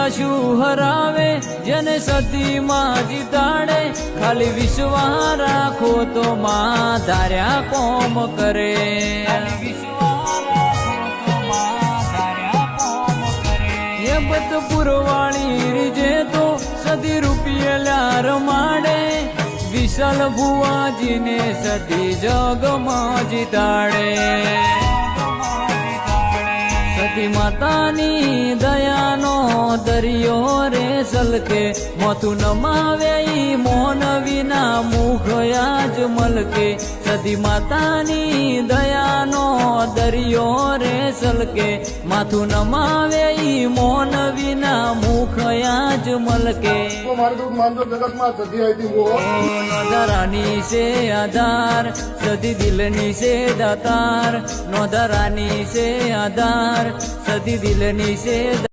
શું હરાવે જેને સદીમાં જીતાડે ખાલી વિશ્વાસ રાખો તો માં ધાર્યા કોમ કરે એ બધ પુરવાળી રીજે તો સદી રૂપિયેલા રમાડે વિશાલ ભુવાજીને સદી જગમાં જીતાડે સતી માતાની દયાનો દરિયો રે સલકે મોતું નમાવે ઈ મોન વિના મુખ આજ મલકે સતી માતાની દયાનો દરિયો રે સલકે માથું નમાવે ઈ મોન વિના મુખ આજ મલકે નોધારાની છે આધાર સદી દિલની છે દાતાર નોધારાની છે આધાર સદી દિલની છે